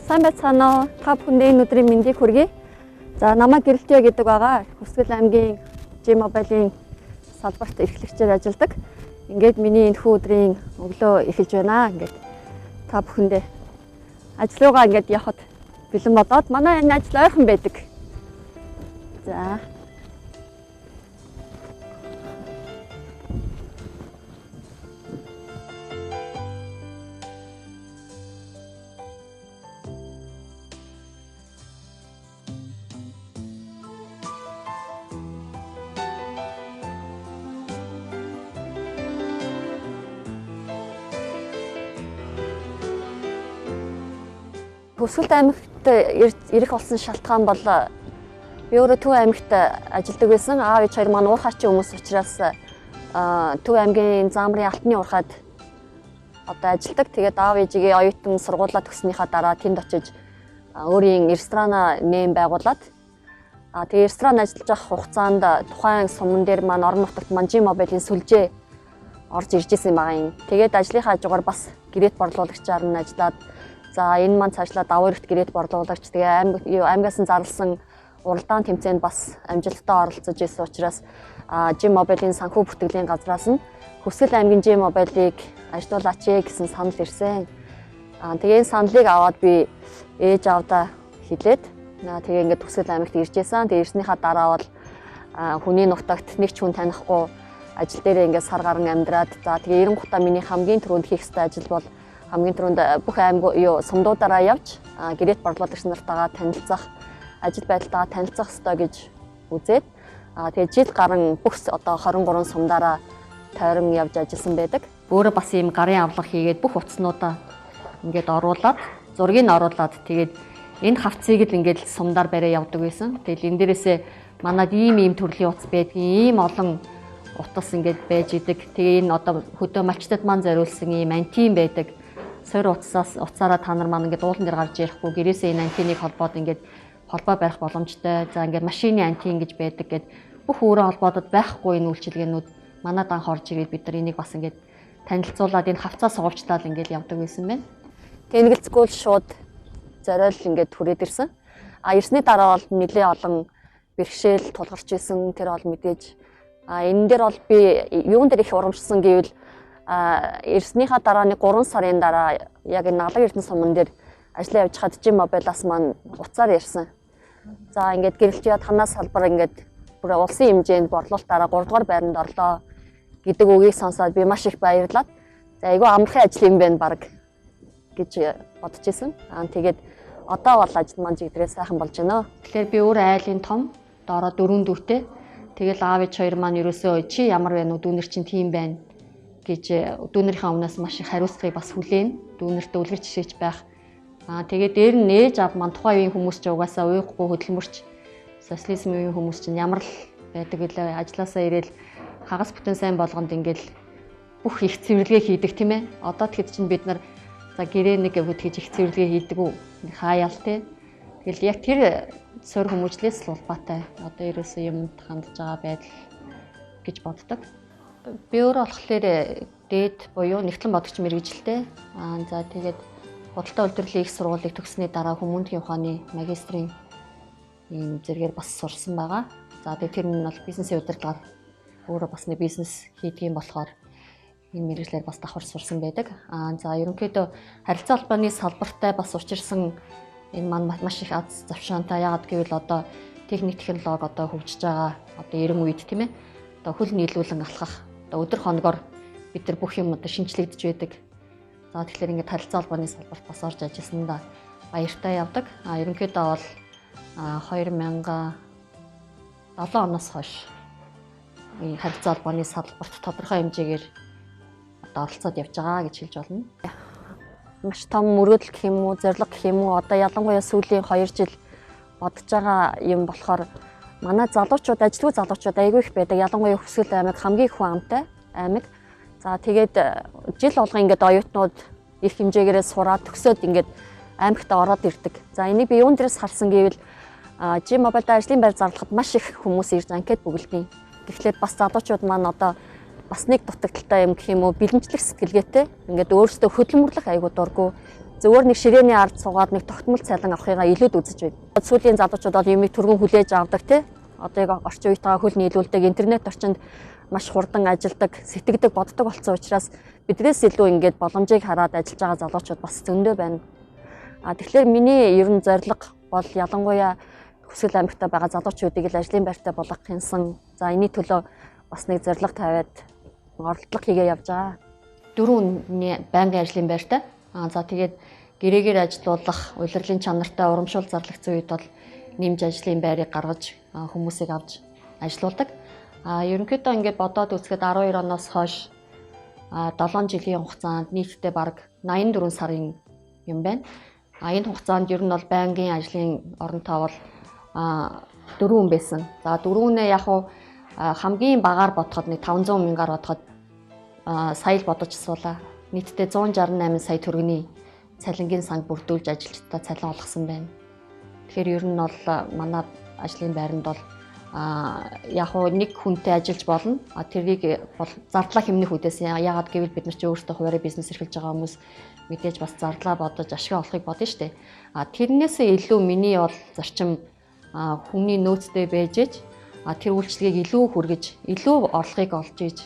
Сайн байцгаана уу? Та бүхэнд энэ өдрийн мэндийг хүргэе. За намайг Гэрэлтээ гэдэг байгаа. Хүсгэл аймгийн G-Mobile-ийн салбарт эрхлэгчээр ажилладаг. Ингээд миний энэхүү өдрийн өглөө эхэлж байна. Ингээд та бүхэндээ ажил руугаа ингээд явхад бэлэн бодоод манай энэ ажил ойрхон байдаг. За. Хүсгэлт аймагт ирэх болсон шалтгаан бол би өөрөө Төв аймагт ажилладаг байсан. Аав ээж хоёр маань уурхайчин хүмүүс учраас Төв аймгийн Заамрын Алтны уурхайд одоо ажилладаг. Тэгээд аав ээжигээ оюутан сургуулаа төгснөхийн дараа тэнд очиж өөрийн ресторан нэм байгуулад тэгээд ресторан ажиллаж байх хугацаанд тухайн суман дээр маань орон нутагт маань G-Mobile-ийн сүлжээ орж ирж исэн байгаа юм. Тэгээд ажлынхаа хажуугаар бас гэрээт борлуулагчаар нь ажиллаад за энэ маань цаашлаад давуу эрхт гэрээт борлуулагч тэгээ аймгаас нь зарласан уралдаан тэмцээнд бас амжилттай оролцож исэн учраас G-Mobile-ийн санхүү бүртгэлийн газраас нь Хүсгэл аймгийн G-Mobile-ийг ажилуулаач гэсэн санал ирсэн. Тэгээ энэ саналыг аваад би ээж авдаа хэлээд тэгээ ингээд Хүсгэл аймагт ирж исэн. Тэгээ ирснийхаа дараа бол хүний нутагт нэг ч хүн танихгүй ажил дээрээ ингээд сар гарan амьдраад за тэгээ эренгуутаа миний хамгийн түрүүнд хийх ёстой ажил бол хамгийн түрүүнд бүх аймаг сумдуудаараа явж гэрээт борлуулагч нартайгаа танилцах, ажил байдалтайгаа танилцах ёстой гэж үзээд тэгээд жил гарan бүх одоо 23 сумдаараа тойрон явж ажилласан байдаг. Өөрөө бас ийм гарын авлага хийгээд бүх утаснуудаа ингээд оруулаад, зургийг нь оруулаад тэгээд энэ хавцыг л ингээд сумдаар бариа явдаг байсан. Тэгэл энэ дээрээсээ манад ийм төрлийн утас байдаг, ийм олон утас ингээд байж идэг. Тэгээ энэ одоо хөдөө малчтад маань зориулсан ийм антин байдаг. Сойр уцаараа та нар маань ингээд уулан дээр гарч ярихгүй гэрээсээ энэ антиныг холбоод ингээд холбоо барих боломжтой. За ингээд машины антин гэж байдаг гэд бүх өөрө холбоодод байхгүй энэ үйлчилгээнүүд манад анх орж ирээд бид нар энийг бас ингээд танилцуулаад энэ хавцаа сугавчлаад ингээд явдаг байсан байна. Тэнэгэлцгүй шууд зориул ингээд хүрээд ирсэн. Ирсний дараа бол нэлээ олон бэрхшээл тулгарч исэн. Тэр бол мэдээж энэ дээр бол би юун дээр их урамшсан гэвэл ирснийхаа дараа нэг 3 сарын дараа яг энэ Наглаг Эрдэнэ суман дээр ажиллаа явж хад G-Mobile-аас маань уцаар ярьсан. За ингээд гэрэлтээ танаас салбар ингээд бүр улсын хэмжээнд борлуулалтаараа 3 дугаар байранд орлоо гэдэг үгийг сонсоод би маш их баярлаад за айгүй амархан ажил юм байна баг гэж бодож исэн. Тэгээд одоо бол ажил маань жигдрээ сайхан болж байна. Тэгэхээр би өөр айлын том доороо 4 дүүтэй. Тэгэл аав ээж хоёр маань ерөөсөө чи ямар байна уу дүүнер чинь тийм байна гэж дүүнэрийнхээ өмнөөс маш их хариуцлагыг бас хүлээн. Дүүнэртээ үлгэр жишээч байх. Тэгээд дээр нь ээж аав маань тухайн үеийн хүмүүс ч угаасаа уйхгүй хөдөлмөрч социализмын үеийн хүмүүс чинь ямар л байдаг гэлээ ажилласаа ирээл хагас бүтэн сайн болгонд ингээл бүх их цэвэрлэгээ хийдэг тийм ээ. Одоо тэгэхэд чинь бид нар за гэрээ нэг хөтгөж их цэвэрлэгээ хийдэг үү? Хаяал тий. Тэгэл яг тэр суур хүмүүжлээс л улбаатай. Одоо ерөөсөө юмд хандж байгаа байдал гэж боддог. Би өөрөө болохоор дээд буюу нэгтлэн бодогч мэргэжилтэй. За тэгээд худалдаа үйлдвэрлэлийн их сургуулийг төгссөний дараа хүмүүнлэгийн ухааны магистрийн ийм зэрэгээр бас сурсан байгаа. За тэгээд тэр нь бол бизнесийн удирдлагаар өөрөө бас нэг бизнес хийдэг юм болохоор энэ мэргэжлээр бас давхар сурсан байдаг. За ерөнхийдөө харилцаа холбооны салбартай бас учирсан энэ маань маш их аз завшаантай. Яагаад гэвэл одоо техник технологи одоо хөгжиж байгаа одоо 90 үед тийм ээ. Одоо хөл нийлүүлэн алхах одоо өдөр хоногоор бид нар бүх юм одоо шинчлэгдэж байдаг. За тэгэхээр ингээд харилцаа холбооны салбарт бас орж ажилласандаа баяртай явдаг. Ерөнхийдөө бол 2007 оноос хойш харилцаа холбооны салбарт тодорхой хэмжээгээр одоо оролцоод явж байгаа гэж хэлж болно. Маш том мөрөөдөл гэх юм уу, зорилго гэх юм уу, одоо ялангуяа сүүлийн 2 жил бодож байгаа юм болохоор манай залуучууд, ажилгүй залуучууд айгүй их байдаг. Ялангуяа Хүсгэл аймаг хамгийн их хүн амтай аймаг. За тэгээд жил болгон ингээд оюутнууд их хэмжээгээр сураад төгсөөд ингээд аймагт ороод ирдэг. За энийг би юун дээрээс харсан гэвэл G-Mobile-д ажлын байр зарлахад маш их хүмүүс ирж анкет бүгэлдэн. Тэгэхээр бас залуучууд маань одоо бас нэг дутагдaltaй юм гэх юм уу бэлэнчлэх сэтгэлгээтэй ингээд өөрсдөө хөдөлмөрлөх айгуу дурггүй Зөвөр нэг ширээний ард суугаад нэг тогтмол цалин авахыгаа илүүд үзэж байна. Сүүлийн залуучууд бол юмыг түргэн хүлээж авдаг тий. Одоо яг орчин үеийнхээ хөл нийлүүлдэг интернет орчинд маш хурдан ажилдаг, сэтгэдэг, боддог болсон учраас биднээс илүү ингээд боломжийг хараад ажиллаж байгаа залуучууд бас зөндөө байна. Тэгэхээр миний ерөн зорилго бол ялангуяа Хүсэл аймагтаа байгаа залуучуудыг л ажлын байртаа болгох юмсан. За энэний төлөө бас нэг зорилго тавиад оролдлого хийгээ явж байгаа. 4 байнгын ажлын байртаа. За тэгээд гэрээгээр ажилуулах, улирлын чанартай урамшуул зарлагдсан үед бол нэмж ажлын байрыг гаргаж хүмүүсийг авч ажилуулдаг. Ерөнхийдөө ингээд бодоод үзэхэд 12 оноос хойш 7 жилийн хугацаанд нийтдээ бараг 84 сарын юм байна. Энэ хугацаанд ер нь бол байнгын ажлын оронтой бол 4 хүн байсан. За 4-өөний яг уу хамгийн багаар бодоход нэг 500 мянгаар бодоход сая л бодож асуулаа. Нийтдээ 168 сая төгрөгийн цалингийн санг бүрдүүлж ажилчдаа цалин олгосон байна. Тэгэхээр ер нь бол манай ажлын байранд бол яг уу нэг хүнтэй ажиллаж болно. Тэрийг бол зардлаа хэмнэх үдээс яагаад гэвэл бид нар ч өөрсдөө хуваарь бизнес эрхэлж байгаа хүмүүс мэдээж бас зардлаа бодож ашиг олохыг бодно шүү дээ. Тэрнээсээ илүү миний бол зарчим хүмүүний нөөцтэй байж тэр үйлчлэгийг илүү хүргэж, илүү орлогыг олж иж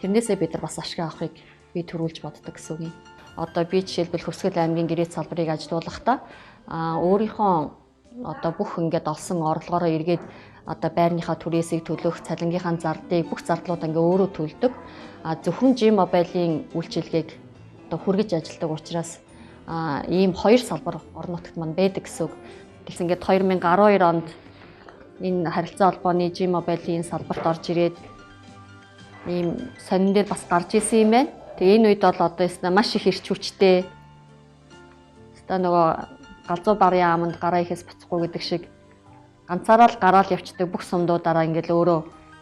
тэрнээсээ бид нар бас ашиг авахыг би төрүүлж боддог гэсэн үг юм. Одоо би жишээлбэл Хүсгэл аймгийн гэрээт салбарыг ажилуулахдаа өөрийнхөө одоо бүх ингээд олсон орлогоороо эргээд одоо байрныхаа түрээсийг төлөх, цалингийнхаа зардыг бүх зардлуудаа ингээ өөрөө төлдөг. Зөвхөн G-Mobile-ийн үйлчилгээг одоо хүргэж ажилладаг учраас ийм 2 салбар орон нутагт мань байдаг гэсэн үг. Гэсэн ингээд 2012 онд энэ харилцаа холбооны G-Mobile-ийн салбарт орж ирээд ийм сонин дээр бас гарч исэн юм байна. Тэгээ энэ үед бол одоо маш их эрч хүчтэй. Өстой нөгөө галзуу барын ааманд гараа ихээс буцахгүй гэдэг шиг ганцаараа л гараал явцдаг бүх сумдуудаараа ингээд өөрөө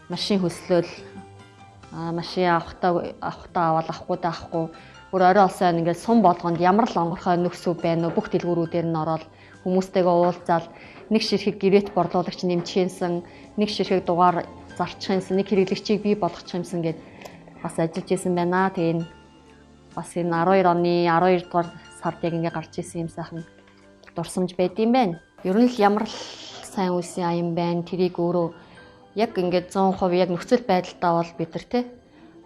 машин хөслөөл машин авахтаа аваад авахгүйдээ авахгүй бүр орой олсон ингээд сум болгонд ямар л онгорхой нөхсөв байна уу бүх дэлгүүрүүдээр нь ороод хүмүүстэйгээ уулзаал нэг ширхэг гэрээт борлуулагч нэмчихсэн нэг ширхэг дугаар зарчихсан нэг хэрэглэгчийг бий болгочихсан гэд бас ажиллаж исэн байна. Тэгээ бас энэ 12 оны 12 дугаар сард яг ингээд гарч исэн юм сайхан дурсамж байд юм байна. Ер нь л ямар л сайн үсэн аян байна. Тэрийг өөрөө яг ингээд 100% яг нөхцөл байдалтай бол бид нар те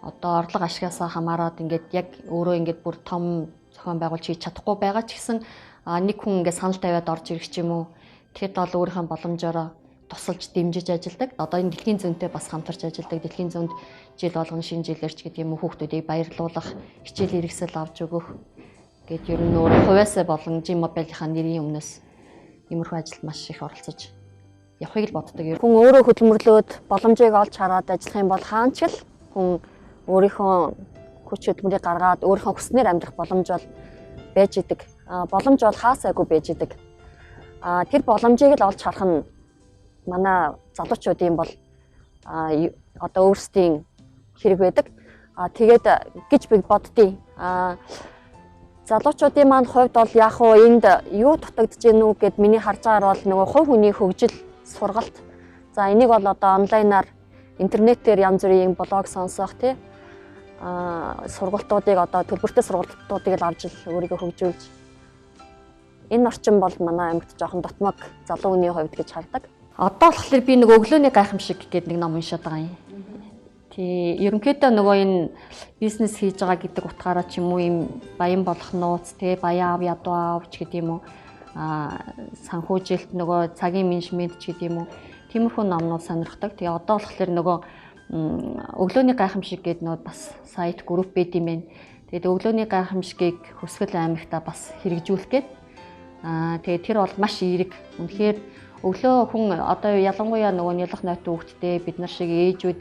одоо орлого ашигасаа хамаарад ингээд яг өөрөө ингээд бүр том зохион байгуулж хийж чадахгүй байгаа ч гэсэн нэг хүн ингээд санал тавиад орж ирэх ч юм уу тэгэхэд бол өөрийнхөө боломжоор тусалж дэмжиж ажилладаг. Одоо энэ дэлхийн зөнтэй бас хамтарч ажилладаг. Дэлхийн зөнд жил болгон шинэ жилэрч гэдэг юм уу хүүхдүүдийг баярлуулах, хичээл хэрэгсэл авч өгөх гэд ер нь өөрөө хувьяасаа болон G-Mobile-ийнхаа нэрийн өмнөөс иймэрхүү ажилд маш их оролцож явахыг л боддог. Хүн өөрөө хөдөлмөрлөөд боломжийг олж хараад ажиллах юм бол хаанч л хүн өөрийнхөө хүч хөдөлмөрийг гаргаад өөрийнхөө хүснээр амьдрах боломж бол байж идэг. Боломж бол хаасайгүй байж идэг. Тэр боломжийг л олж харах нь манай залуучуудын бол одоо өөрсдийн хэрэг байдаг. Тэгээд гэж би боддیں۔ Залуучуудын маань хувьд бол яг уу энд юу дутагдж гэнэ үү гэд миний харж байгаагаар бол нөгөө хувь хүний хөгжил, сургалт. За энийг бол одоо онлайнаар интернетээр янз бүрийн блог сонсох тий сургалтуудыг одоо төлбөртэй сургалтуудыг л авч өөрийгөө хөгжүүлж энэ орчин бол манай аймагт жоохон дутмаг залуу хүний хувьд гэж хардаг. Одоо болохоор би нэг өглөөний гайхамшиг гэдэг нэг ном уншаад байгаа юм. Тий, ерөнхийдөө нөгөө энэ бизнес хийж байгаа гэдэг утгаараа ч юм уу юм баян болох нууц, тий, баян ав ядуу авч гэдэг юм уу, санхүүжилт нөгөө цагийн менежмент ч гэдэг юм уу, тиймэрхүү номнууд сонирхдаг. Тэгээ одоо болохоор нөгөө өглөөний гайхамшиг гэдэг нөгөө бас сайт групп байд юм байна. Тэгээд өглөөний гайхамшигыг Хүсгэл аймагта бас хэрэгжүүлэх гээд тэгээ тэр бол маш эерэг. Үнэхээр өглөө хүн одоо ялангуяа нөгөө нялх найт хүүхдтэй бид нар шиг ээжүүд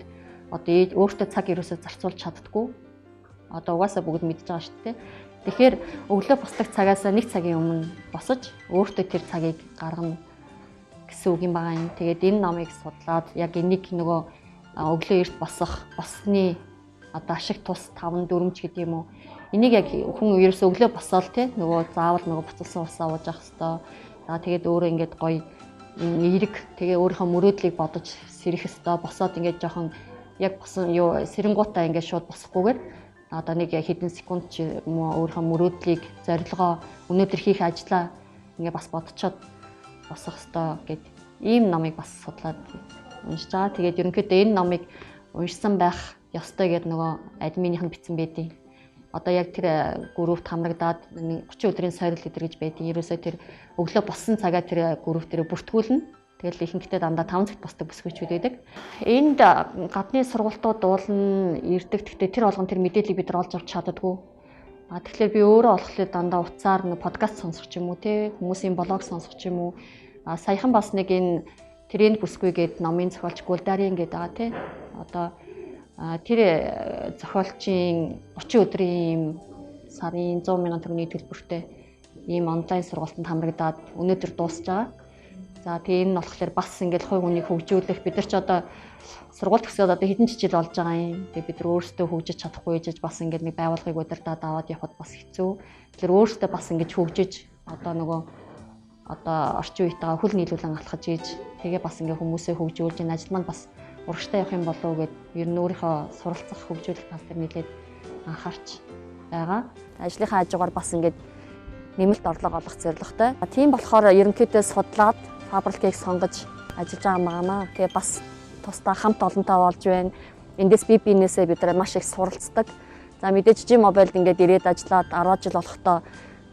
одоо өөртөө цаг ерөөсөө зарцуулж чаддгүй. Одоо угаасаа бүгд мэдж байгаа шүү дээ. Тэгэхээр өглөө босдог цагаас нэг цагийн өмнө босож өөртөө тэр цагийг гаргана гэсэн үг юм байгаа юм. Тэгээд энэ номыг судлаад яг энийг нөгөө өглөө эрт босох, босны одоо ашиг тус 5 4 ч гэдэг юм уу. Энийг яг хүн ерөөсөө өглөө босоод те нөгөө заавал нөгөө буцалсан усаа ууж явах хэвээр. За тэгээд өөрөө ингээд гоё эерэг тэгээ өөрийнхөө мөрөөдлийг бодож сэрэх хэвээр босоод ингээд жоохон яг босон юу сэрэнгуутаа ингээд шууд босохгүйгээр одоо нэг хэдэн секунд ч юм уу өөрийнхөө мөрөөдлийг зорилгоо өнөөдөр хийх ажлаа ингээ бас бодцоод босох хэрэгтэй гэд ийм номыг бас судлаад уншиж байгаа. Тэгээд ерөнхийдөө энэ номыг уншсан байх ёстой гэдэг нөгөө админийнх нь бичсэн байдیں۔ Одоо яг тэр группт хамрагдаад 30 өдрийн сойрол өдөр гэж байдیں۔ Ерөөсөө тэр өглөө боссон цагаа тэр групп дээр бүртгүүлнэ. Тэгэл ихэнхдээ дандаа 5 цагт босдог бүсгүйчүүд байдаг. Энд гадны сургалтууд уулна ирдэг. Гэхдээ тэр болгон тэр мэдээллийг бид нар олж авч чаддаггүй. Тэгэхээр би өөрөө болохоор дандаа утсаар нэг подкаст сонсох ч юм уу те хүмүүсийн блог сонсох ч юм уу. Саяхан бас нэг энэ тренд бүсгүй гээд номын зохиолч Гүлдарийн гээд байгаа те. Одоо тэр зохиолчийн 30 өдрийн сарын 100 мянган төгрөгийн төлбөртэй ийм онлайн сургалтанд хамрагдаад өнөөдөр дуусж байгаа. За тэгээ энэ нь болохоор бас ингээд хувь хүнийг хөгжүүлэх бид нар ч одоо сургууль төгсөөд одоо хэдэн жил болж байгаа юм. Тэгээ бид нар өөрсдөө хөгжиж чадахгүй гэж бас ингээд нэг байгууллагыг удирдаад аваад явхад бас хэцүү. Тэгэхээр өөрсдөө бас ингэж хөгжиж одоо нөгөө одоо орчин үеийнхээ хөл нийлүүлэн алхаж ийж тэгээ бас ингээд хүмүүсээ хөгжүүлж энэ ажил маань бас урагштай явах юм болов уу гэд ер нь өөрийнхөө суралцах хөгжүүлэх тал дээр нэлээд анхаарч байгаа. Ажлынхаа хажуугаар бас ингээд нэмэлт орлого олох зорилготой. Тийм болохоор ерөнхийдөө судлаад фабрикийг сонгож ажиллаж байгаа маамаа. Тэгээ бас тусдаа хамт олонтой болж байна. Эндээс би биенээсээ бид нар маш их суралцдаг. За мэдээж G-Mobile-д ингээд ирээд ажиллаад 10 жил болохдоо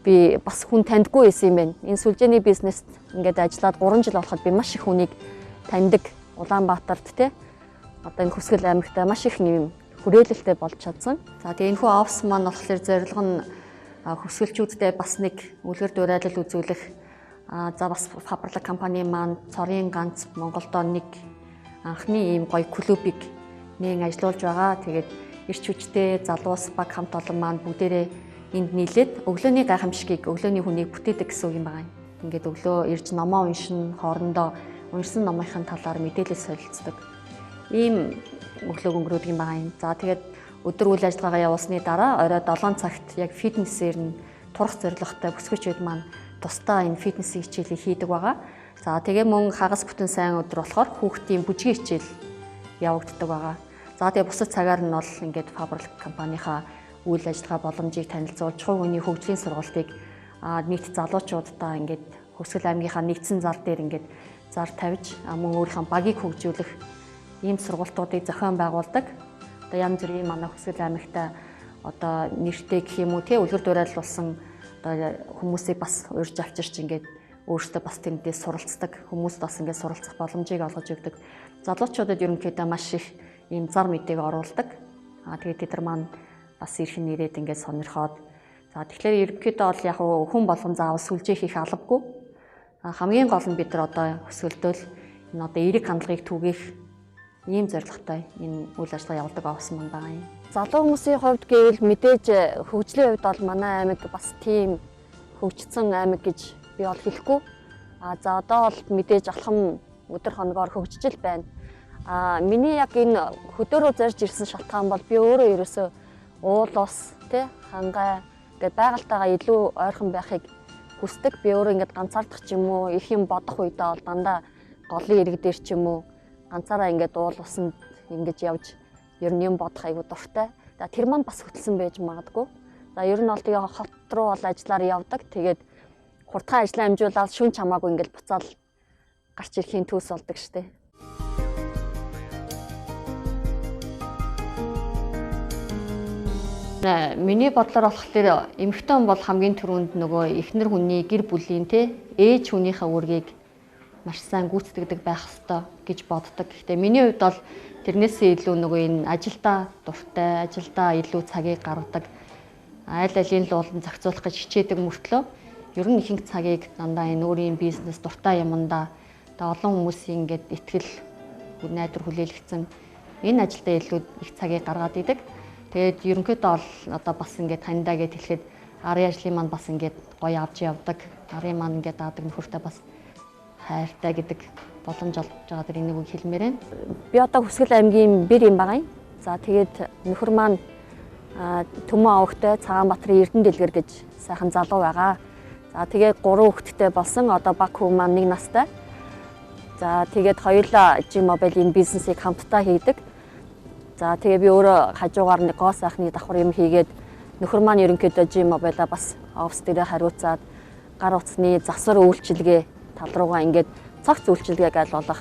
би бас хүн таньдгүй байсан юм байна. Энэ сүлжээний бизнест ингээд ажиллаад 3 жил болоход би маш их хүнийг таньдаг. Улаанбаатарт те. Одоо энэ Хүсгэл аймагт маш их юм хүрээлэлтэй болж чадсан. За тэгээ энэхүү офс маань болохоор зорилго нь хөсгөлчүүдтэй бас нэг үлгэр дуурайлал үзүүлэх. За бас фабрик компани маань цорын ганц Монголдо нэг анхны ийм гоё клубыг нээн ажиллуулж байгаа. Тэгээд эрч хүчтэй залуус баг хамт олон маань бүгдээрээ энд нийлээд өглөөний гайхамшигыг өглөөний хүнийг бүтээдэг гэсэн үг юм байна. Ингээд өглөө ирж номоо уншин хоорондоо уншсан номынхын талаар мэдээлэл солилцдог. Ийм өглөөг өнгөрөөдөг юм байна. За тэгээд өдөр үйл ажиллагаагаа явуулсны дараа орой 7 цагт яг фитнесээр нь турах зорилготой бүсгүйчүүд маань тусдаа энэ фитнесийн хичээлийг хийдэг байгаа. За тэгээ мөн хагас бүтэн сайн өдөр болохоор хүүхдийн бүжгийн хичээл явагддаг байгаа. За тэгээ бусад цагаар нь бол ингээд фабрик компанийнхаа үйл ажиллагаа боломжийг танилцуулж хувь хүний хөгжлийн сургалтыг нийт залуучуудаа ингээд Хүсгэл аймгийнхаа нэгдсэн зал дээр ингээд зар тавьж мөн өөрийнхөө багийг хөгжүүлэх ийм сургалтуудыг зохион байгуулдаг. Одоо янз бүрийн манай Хүсгэл аймагта одоо нэртэй гэх юм уу тий үлгэр дуурайлуулсан одоо хүмүүсийг бас урьж авчирч ингээд өөртөө бас тэндээс суралцдаг хүмүүст бас ингээд суралцах боломжийг олгож өгдөг. Залуучуудад ерөнхийдөө маш их ийм зар мэдээг оруулдаг. Тэгээд тэд нар маань бас ирхэн ирээд ингээд сонирхоод за тэгэхээр ерөнхийдөө бол яг хүн болгон заавал сүлжээ хийх албагүй. Хамгийн гол нь бид нар одоо өсвөлдөл энэ одоо эерэг хандлагыг түгээх ийм зорилготой энэ үйл ажиллагаа явуулдаг авсан мөн байгаа юм. Залуу хүмүүсийн хувьд гэвэл мэдээж хөгжлийн хувьд бол манай аймаг бас тийм хөгжсөн аймаг гэж би бол хэлэхгүй. За одоо бол мэдээж алхам өдөр хоногоор хөгжиж л байна. Миний яг энэ хөдөөрөө зарж ирсэн шалтгаан бол би өөрөө ерөөсөө уул ус тий хангай гэдэг байгальтайгаа илүү ойрхон байхыг хүсдэг. Би өөрөө ингээд ганцаардах ч юм уу их юм бодох үедээ бол дандаа голын ирэг дээр ч юм уу ганцаараа ингээд уул усанд ингэж явж ер нь юм бодох айгу дуртай. Тэр маань бас хөтлсөн байж магадгүй. За ер нь бол тэгээ хот руу бол ажиллаар явдаг. Тэгээд хурдхан ажлаа амжуулаад шүн чамаагүй ингээд буцаал гарч ирэхийн төс болдог штэ. Миний бодлоор болохоор эмэгтэй хүн бол хамгийн түрүүнд нөгөө эхнэр хүний гэр бүлийн те ээж хүнийхээ үүргийг маш сайн гүйцэтгэдэг байх ёстой гэж боддог. Гэхдээ миний хувьд бол тэрнээсээ илүү нөгөө энэ ажилдаа дуртай, ажилдаа илүү цагийг гаргадаг, аль алийн л уулан зохицуулах гэж хичээдэг мөртлөө ер нь ихэнх цагийг дандаа энэ өөрийн бизнес дуртай юмдаа олон хүмүүсийн ингээд итгэл найдвар хүлээлгцэн энэ ажилдаа илүү их цагийг гаргаад идэг. Тэгээд ерөнхийдөө бол одоо бас ингээд таньдаа гэж хэлэхэд арын ажлын маань бас ингээд гоё авч явдаг. Арын маань ингээд даадаг нөхөртэй бас хайртай гэдэг боломж олж байгаа дэр энийг хэлмээр байна. Би одоо Хүсгэл аймгийн бэр юм байгаа юм. За тэгээд нөхөр маань Төмөн овогтой Цагаанбаатарын Эрдэнэ дэлгэр гэж сайхан залуу байгаа. За тэгээд 3 хүүхэдтэй болсон. Одоо баг хүү маань 1 настай. За тэгээд хоёулаа G-Mobile энэ бизнесийг хамтдаа хийдэг. За тэгээ би өөрөө хажуугаар нэг гоо сайхны давхар юм хийгээд нөхөр маань ерөнхийдөө жим байла бас офс дээрээ хариуцаад гар утасны засвар үйлчилгээ тал руугаа ингээд цагц үйлчилгээг аль болох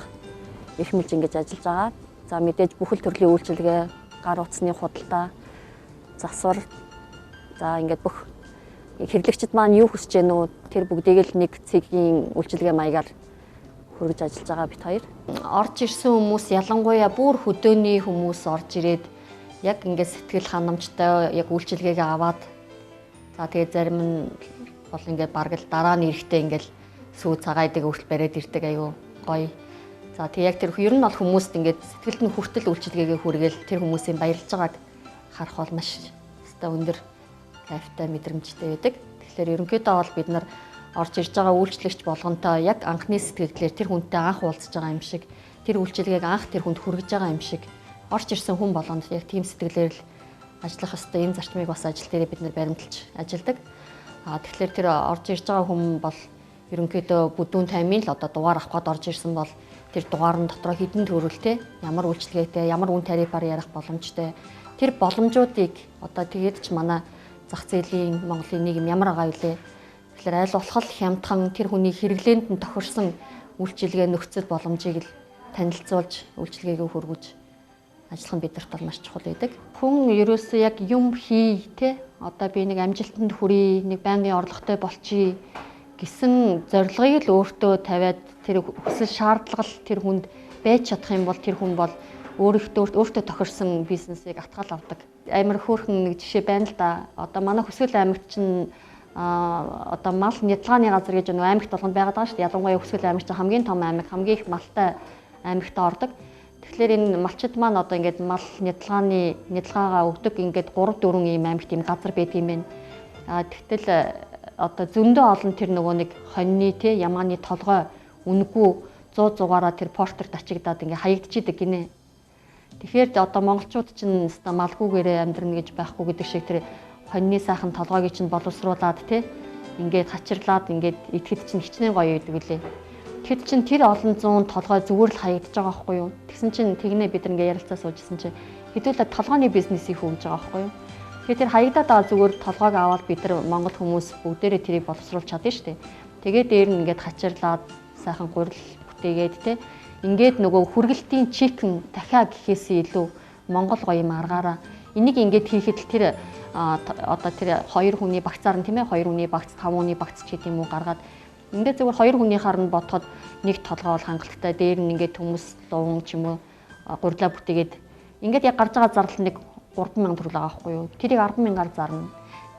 эрхмэлж ингэж ажиллаж байгаа. За мэдээж бүхэл төрлийн үйлчилгээ, гар утасны худалдаа, засвар за ингээд бүх хэрэглэгчид маань юу хүсэж гэнэ үү тэр бүгдийг л нэг цэгийн үйлчилгээ маягаар хөргөж ажиллаж байгаа бит хоёр. Орж ирсэн хүмүүс ялангуяа бүр хөдөөний хүмүүс орж ирээд яг ингээд сэтгэл ханамжтай яг үйлчилгээгээ аваад за тэгээд зарим нь бол ингээд бараг л дараа нь эрэхтэй ингээд сүү цагаадаг хүртэл бариад ирдэг аюу гоё. За тэг яг тэр ер нь бол хүмүүст ингээд сэтгэлд нь хүртэл үйлчилгээгээ хүргээл тэр хүмүүсийн баярлж байгааг харах бол маш өстой өндөр кайфтай мэдрэмжтэй байдаг. Тэгэхээр ерөнхийдөө бол бид нар орж ирж байгаа үйлчлэгч болгонтой яг анхны сэтгэлдлээр тэр хүнтэй анх уулзж байгаа юм шиг тэр үйлчилгээг анх тэр хүнд хүргэж байгаа юм шиг орж ирсэн хүн болгонд яг тийм сэтгэлээр л ажиллах ёстой. Энэ зарчмыг бас ажил дээр бид нар баримталж ажилладаг. Тэгэхээр тэр орж ирж байгаа хүн бол ерөнхийдөө бүдүүн таймын л одоо дугаар авах гээд орж ирсэн бол тэр дугаар нь дотроо хэдэн төгрөлтэй ямар үйлчилгээтэй ямар үн тарифаар ярих боломжтой тэр боломжуудыг одоо тэгээд ч манай зах зээлийн Монголын нийгэм ямар байгаа вэ? Тэгэхээр аль болох хямдхан тэр хүний хэрэглээнд нь тохирсон үйлчилгээ нөхцөл боломжийг л танилцуулж үйлчилгээгээ хөргөж ажиллах нь бидэрт бол маш чухал байдаг. Хүн ерөөсөө яг юм хий те одоо би нэг амжилтанд хүрье, нэг байнгын орлоготой болчихъя гэсэн зорилгыг л өөртөө тавиад тэр хүсэл шаардлага тэр хүнд байж чадах юм бол тэр хүн бол өөртөө тохирсон бизнесийг атгаал авдаг. Амар хөөрхөн нэг жишээ байна л да. Одоо манай Хүсэл аймагт чинь одоо мал нядлагын газар гэж нэг аймагт болгонд байгаад байгаа шүү дээ. Ялангуяа Хүсэл аймаг чинь хамгийн том аймаг, хамгийн их малтай аймагт ордог. Тэгэхээр энэ малчид маань одоо ингээд мал нядлагаагаа өгдөг ингээд 3-4 ийм аймагт ийм газар байдаг юм байна. Тэгтэл одоо зөндөө олон тэр нөгөө нэг хоньны те ямааны толгой үнэгүй 100-100-аараа тэр портерт ачигдаад ингээ хаягдчихийдэг гинэ. Тэгэхээр одоо монголчууд чинь өста малгүйгээрээ амьдрна гэж байхгүй гэдэг шиг тэр хоньны сайхан толгойг чинь боловсруулад те ингээд хачирлаад ингээд идэхэд чинь хичнээн гоё байдаг үлээ. Тэгэхэд чинь тэр олон зуун толгой зүгээр л хаягдж байгаа байхгүй юу? Тэгсэн чинь тэгнэ бид ингээ ярилцаа суужсэн чинь хэдүүлээ толгойн бизнесийг хөвж байгаа байхгүй юу? Тэгэхээр тэр хаягдаад байгаа зүгээр толгойг аваад бид нар монгол хүмүүс бүгдээрээ тэрийг боловсруулж чадна шүү дээ. Тэгээд дээр нь ингээд хачирлаад сайхан гурил бүтээгээд те ингээд нөгөө хүргэлтийн чикэн дахиад гэхээсээ илүү монгол гоё юм аргаараа энийг ингээд хийхэд л тэр одоо тэр хоёр хүний багцаар нь тийм ээ 2 хүний багц 5 хүний багц ч гэдэм үү гаргаад ингээд зөвхөн 2 хүний харанд бодоход нэг толгой бол хангалттай дээр нь ингээд хүмүүс луун ч юм уу гурилаа бүтээгээд ингээд яг гарч байгаа зардал нэг 3,000 төгрөг байгаа байхгүй юу. Тэрийг 10,000-аар зарна.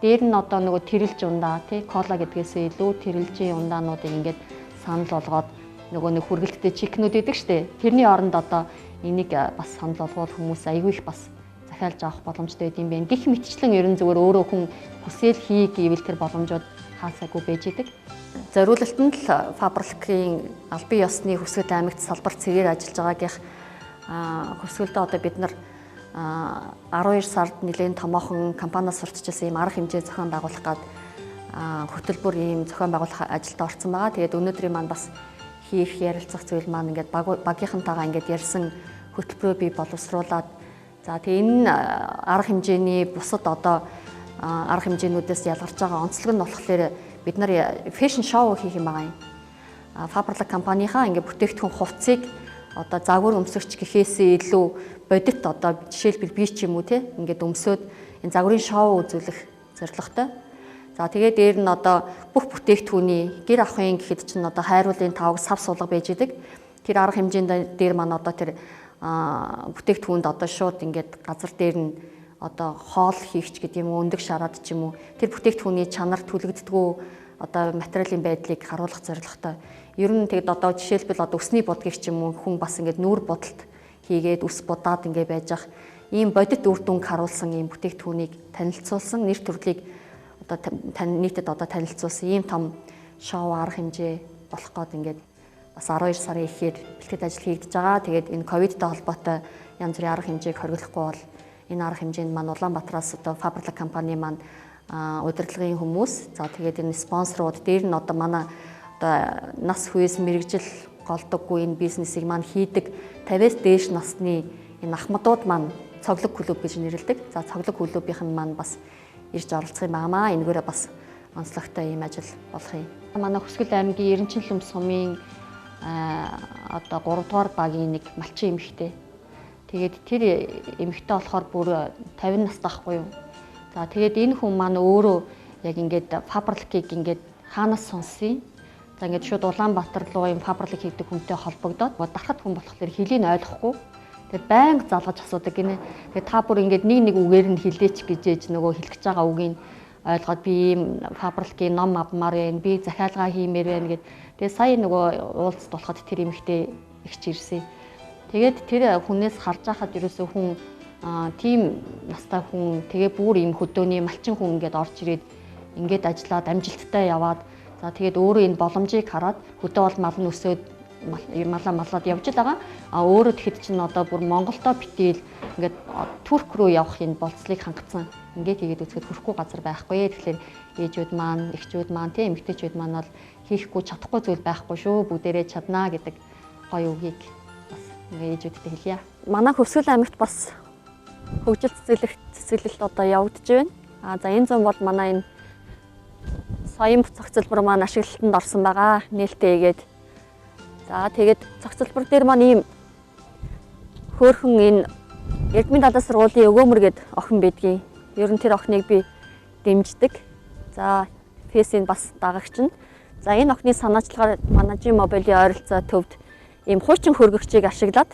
Дээр нь одоо нөгөө тэрэлж ундаа тий кола гэдгээсээ илүү тэрэлжийн ундаануудыг ингээд санал болгоод нөгөө нэг хүргэлттэй чикнүүд идэг штэ. Тэрний оронд одоо энийг бас санал болгоод хүмүүс айгүй их бас захиалж авах боломжтой байд юм байна. Гэх мэтчлэн ерөн зүгээр өөрөө хүн хүсэл хий гэвэл тэр боломжууд хаасаагүй байж идэг. Зориулалтанд л фабрикийн албан ёсны Хүсэл аймагт салбар цэгээр ажиллаж байгаагийнх Хүсэлдээ одоо бид нар 12 сард нэлээд томоохон компаниас сурталчилсан ийм арга хэмжээ зохион байгуулах гээд хөтөлбөр ийм зохион байгуулах ажилд орсон байгаа. Тэгээд өнөөдрийн маань бас хийх ярилцах зүйл маань ингээд багийнхантайгаа ингээд ярьсан хөтөлбөрөө бий боловсруулад за тэгээд энэ арга хэмжээний бусад одоо арга хэмжээнүүдээс ялгарч байгаа онцлог нь болохоор бид нар фэшн шоу хийх юм байгаа юм. Фабрик компанийнхаа ингээд бүтээгдэхүүн хувцсыг одоо загвар өмсөгч гэхээсээ илүү бодит одоо жишээлбэл би ч юм уу те ингээд өмсөд энэ загварын шоу үзүүлэх зорилготой. За тэгээд дээр нь одоо бүх бүтээгдэхүүний гэр ахын гэхэд чинь одоо хайруулын тавг сав сулга байж идэг. Тэр арга хэмжээнд дээр маань одоо тэр бүтээгдэхүүнд одоо шууд ингээд газар дээр нь одоо хоол хийгч гэдэг юм уу өндөг шараад ч юм уу тэр бүтээгдэхүүний чанар түлэгддэггүй одоо материалын байдлыг харуулах зорилготой. Ер нь тэгэд одоо жишээлбэл одоо өсний будгийг ч юм уу хүн бас ингээд нүүр будалд хийгээд ус будаад ингээд байж ах ийм бодит үр дүнг харуулсан ийм бүтээгдэхүүнийг танилцуулсан нэр төрлийг одоо нийтэд одоо танилцуулсан ийм том шоу арга хэмжээ болох гээд ингээд бас 12 сарын ихээр бэлтгэл ажил хийгдэж байгаа. Тэгээд энэ ковидтай холбоотой янз бүрийн арга хэмжээг хориглохгүй бол энэ арга хэмжээнд маань Улаанбаатараас одоо фабрик компани маань удирдлагын хүмүүс за тэгээд энэ спонсорууд дээр нь одоо манай одоо нас хүйс мэрэгжил голдоггүй энэ бизнесийг маань хийдэг 50-аас дээш насны энэ ахмадууд маань цоглог клуб гэж нэрлэдэг. За цоглог клубийнх нь маань бас ирж оролцох юм байна. Энэгээрээ бас онцлогтой ийм ажил болох юм. Манай Хүсгэл аймгийн Эренчлөм сумын одоо 3 дугаар багийн нэг малчин эмэгтэй. Тэгээд тэр эмэгтэй болохоор бүр 50 настай байхгүй юу. За тэгээд энэ хүн маань өөрөө яг ингээд фабрикийг ингээд хаанаас сонссон. За ингээд шууд Улаанбаатар руу юм фабрик хийдэг хүнтэй холбогдоод дарахад хүн болохоор хэлийг ойлгохгүй. Тэгээд байнга залгаж асуудаг гинэ. Тэгээд та бүр ингээд нэг үгээр нь хэлээч гэж ээж нөгөө хэлэх гэж байгаа үгийг ойлгоод би ийм фабрикийн ном авмаар байна. Би захиалга хиймээр байна гэд. Тэгээд сая нөгөө уулзалт болоход тэр эмэгтэй ихч ирсэн. Тэгээд тэр хүнээс харж байхад ерөөсөө хүн тийм настай хүн тэгээ бүр ийм хөдөөний малчин хүн ингээд орж ирээд ингээд ажиллаад амжилттай яваад за тэгээд өөрөө энэ боломжийг хараад хөдөө бол мал нь өсөөд малаад явж байгаа. Өөрөө тэгэхэд чинь одоо бүр Монголдо битэл ингээд Турк руу явах энэ болцлыг хангацсан. Ингээд хийгээд үзэхэд хүрэхгүй газар байхгүй. Тэгэхээр ээжүүд маань, эхчүүд маань, тийм эмэгтэйчүүд маань бол хийхгүй чадахгүй зүйл байхгүй шүү. Бүгдээрээ чаднаа гэдэг гоё үгийг бас ээжүүдтэй хэлье. Манай Хүсгэл аймагт бас хөгжил цэцэглэлт одоо явагдаж байна. За энэ зам бол манай энэ соён цогцлбор маань ашиглалтанд орсон байгаа. Нээлттэй игээд. За тэгээд цогцлбор дээр маань ийм хөөрхөн энэ Эрдмийн дадлаг сургуулийн өгөөмөр гээд охин байдгийн. Ер нь тэр охиныг би дэмждэг. За фэйсийн бас дагагч нь. За энэ охины санаачлагаар манай Жи мобилийн ойролцоо төвд ийм хуучин хөргөгчийг ашиглаад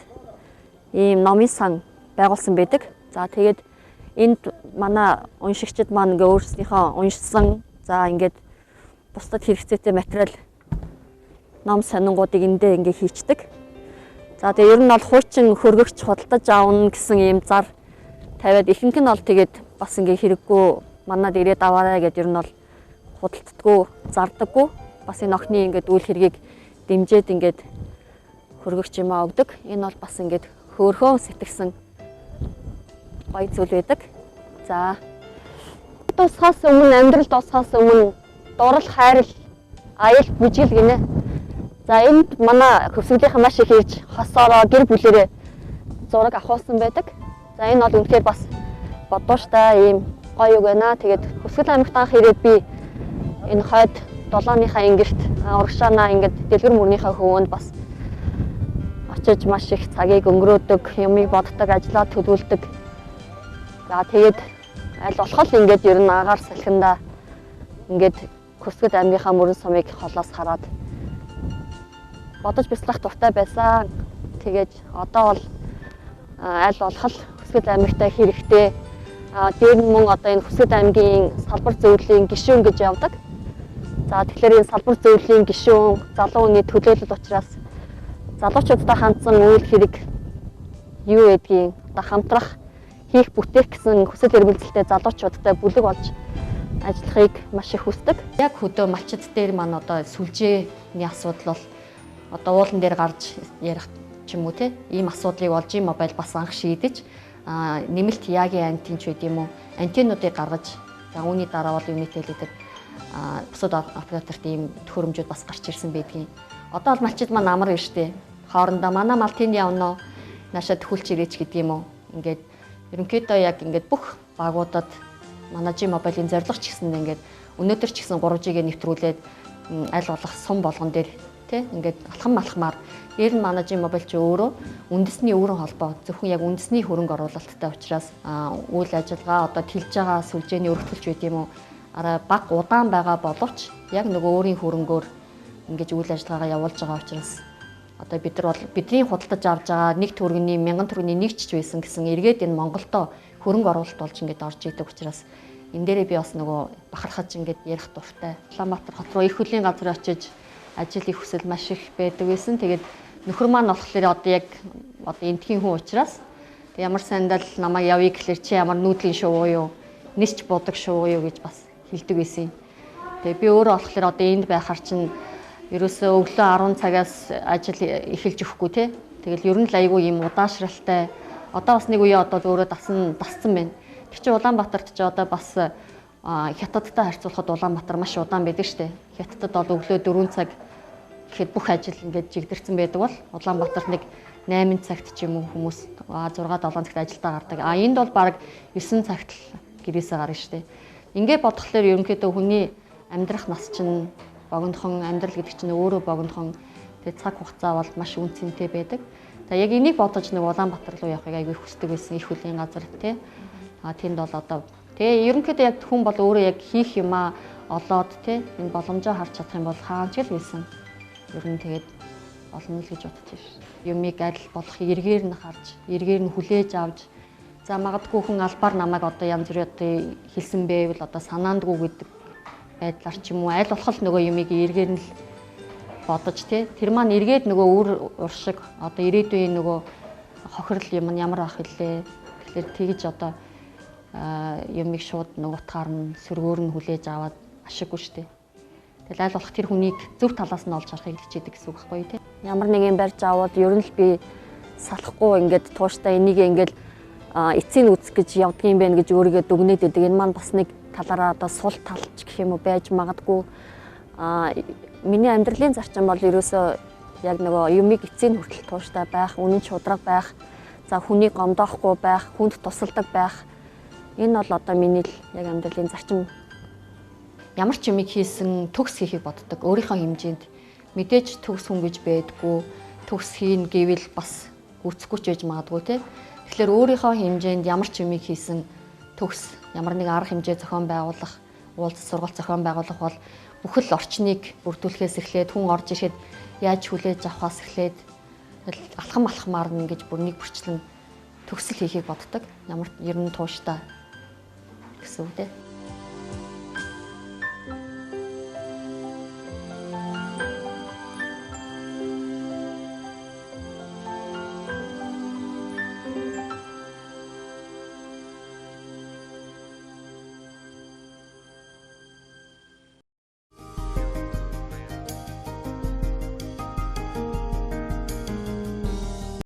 ийм номын сан байгуулсан байдаг. За тэгээд энд манай уншигчид маань ингээ өөрсдийнхөө уншсан за ингээд бусдад хэрэгцээтэй материал ном сонингуудыг эндээ ингээ хийчдэг. За тэгээд ер нь бол хуучин хөргөгч худалдаж аавна гэсэн ийм зар тавиад ихэнх нь бол тэгээд бас ингээ хэрэггүй манад ирээд аваарай гэдээ ер нь бол худалддаггүй, зардаггүй. Бас энэ охины ингээд үйл хэргийг дэмжиж ингээд хөргөгч юм өгдөг. Энэ бол бас ингээд хөөрхөн сэтгсэн гоё зүйл байдаг. За дуусахаас өмнө амьдрал дуусахаас өмнө дурал, хайрал, аял, бүжгэл гинэ. За энд манай хөвсгөлийнхэн маш их хийж хосоороо гэр бүлэрээ зураг авахсан байдаг. За энэ бол үнэхээр бас бодууштай ийм гоё үг байна. Тэгээд Хүсгэл аймагт анх ирээд би энэ хойд долооныхаа ингэрт урагшаанаа ингээд дэлгэр мөрнийхээ хөвөнд бас очиж маш их цагийг өнгөрөөдөг, юмыг боддог, ажиллаад төлөвлөдөг. За тэгээд аль болох л ингээд ер нь агаар салхиндаа ингээд Хүсгэл аймгийнхаа мөрөн сумыг холоос хараад бодож бяцлах дуртай байсан. Тэгээд одоо бол аль болох Хүсгэл аймагтай хэрэгтэй. Дээр нь мөн одоо энэ Хүсгэл аймгийн салбар зөвлөлийн гишүүн гэж явдаг. За тэгэхээр энэ салбар зөвлөлийн гишүүн залуу хүний төлөөлөл учраас залуучуудтай хандсан үйл хэрэг юу гэдгийг одоо хамтрах хийх бүтээх гэсэн хүсэл эрмэлзэлтэй залуучуудтай бүлэг болж ажиллахыг маш их хүсдэг. Яг хөдөө малчид дээр маань одоо сүлжээний асуудал бол одоо уулан дээр гарч ярих ч юм уу те ийм асуудлыг бол Жи мобайл бас анх шийдэж нэмэлт яагийн антин ч үгүй юм уу антинуудыг гаргаж за үүний дараа бол юнитэй хэлдэг бусад операторт ийм төхөөрөмжүүд бас гарч ирсэн байдгийн. Одоо бол малчид маань амар байна штэ. Хоорондоо манай мал тэнд явна уу? Наашаа төхүүлч ирээч гэдэг юм уу? Ингээд ерөнхийдөө яг ингээд бүх багуудад манай Жи мобилийн зорилго ч гэсэн ингээд өнөөдөр ч гэсэн 3G-гээ нэвтрүүлээд аль болох сум болгон дээр тий ингээд алхам малхмаар дээр нь манай Жи мобил ч өөрөө үндэсний өвөрөн холбоо зөвхөн яг үндэсний хөрөнгө оруулалттай учраас үйл ажиллагаа одоо тэлж байгаа сүлжээний өргөтгөлч байд юм уу? Араа баг удаан байгаа боловч яг нөгөө өөрийн хөрөнгөөр ингэж үйл ажиллагаагаа явуулж байгаа учраас одоо бид нар бол бидний худалдаж авж байгаа нэг төгрөгийн 1000 төгрөгийн нэг ч байсан гэсэн эргээд энэ Монголдо хөрөнгө оруулалт болж ингэж орж идэг учраас энэ дээрээ би бас нөгөө бахархаж ингэж ярих дуртай. Улаанбаатар хот руу их хөлийн газар очиж ажил их хүсэл маш их байдаг байсан. Тэгээд нөхөр маань болохоор одоо яг одоо энтхийн хүн учраас ямар сандал намайг явъя гэхэлэр чи ямар нүүдлийн шувуу юу, нисч будаг шувуу юу гэж бас хэлдэг байсан. Тэгээ би өөрөө болохоор одоо энд байхаар чинь ерөөсөө өглөө 10 цагаас ажил эхэлж өгөхгүй тий. Тэгэл ер нь л айгүй юм удаашралтай. Одоо бас нэг үе одоо өөрөө дасцсан байна. Тэг чи Улаанбаатарт ч одоо бас Хятадтай харьцуулахад Улаанбаатар маш удаан байдаг штэ. Хятадд бол өглөө 4 цаг гэхэд бүх ажил ингээд жигдэрсэн байдаг бол Улаанбаатарт нэг 8 цагт ч юм уу хүмүүс 6 7 цагт ажилдаа гардаг. Энд бол баг 9 цагт л гэрээсээ гарна шүү дээ. Ингээд бодглохлоор ерөнхийдөө хүний амьдрах нас чинь богинохон, амьдрал гэдэг чинь өөрөө богинохон. Тэгээ цаг хугацаа бол маш үнцэнтэй байдаг. За яг энийг бодож нэг Улаанбаатар руу явахыг аягүй хүсдэг байсан их хөлийн газар тий. Тэнд бол одоо тэгээ ерөнхийдөө яг хүн бол өөрөө яг хийх юмаа олоод тий энэ боломжоо харж чадах юм бол хаач л байсан. Ер нь тэгээд болно л гэж бодож байна. Юмыг аль болохыг эргээр нь харж, эргээр нь хүлээж авч за магадгүй хүн албаар намайг одоо янз бүрийн одоо хэлсэн байвал одоо санаандгүй гэдэг байдлаар ч юм уу аль болох нөгөө юмыг эргээр нь л бодож тий тэр маань эргээд нөгөө үр уршиг одоо ирээдүйн нөгөө хохирол юм нь ямар ах хэлээ. Тэгэхээр тэгж одоо юмыг шууд нөгөө утгаар нь сөргөөр нь хүлээж аваад ашиггүй шүү дээ. Тэгэл аль болох тэр хүнийг зөв талаас нь олж харахыг хичээдэг гэсэн үг байхгүй тий. Ямар нэг юм барьж аваад ер нь л би салахгүй ингээд тууштай энийг ингээд эцсийн үүсэх гэж явдгийм байх гэж өөрийгөө дүгнээд идэг. Энэ маань бас нэг талаараа одоо сул талч гэх юм уу байж магадгүй. Миний амьдралын зарчим бол ерөөсөө яг нөгөө юмыг эцсийн хүртэл тууштай байх, үнэн шударга байх, за хүнийг гомдоохгүй байх, хүнд тусалдаг байх. Энэ бол одоо миний л яг амьдралын зарчим. Ямар ч юмыг хийсэн төгс хийхийг боддог. Өөрийнхөө хэмжээнд мэдээж төгс хүн гэж байдгүй. Төгс хийн гэвэл бас гүцэхгүй ч байж магадгүй тий. Тэгэхээр өөрийнхөө хэмжээнд ямар ч юмыг хийсэн төгс ямар нэг арга хэмжээ зохион байгуулах, уулзалт сургалт зохион байгуулах бол бүхэл орчныг бүрдүүлэхээс эхлээд хүн орж ирэхэд яаж хүлээж авахаас эхлээд алхам алхмаар нь ингэж бүр нэг бүрчлэн төгсөл хийхийг боддог. Ямар ер нь тууштай гэсэн үг тий.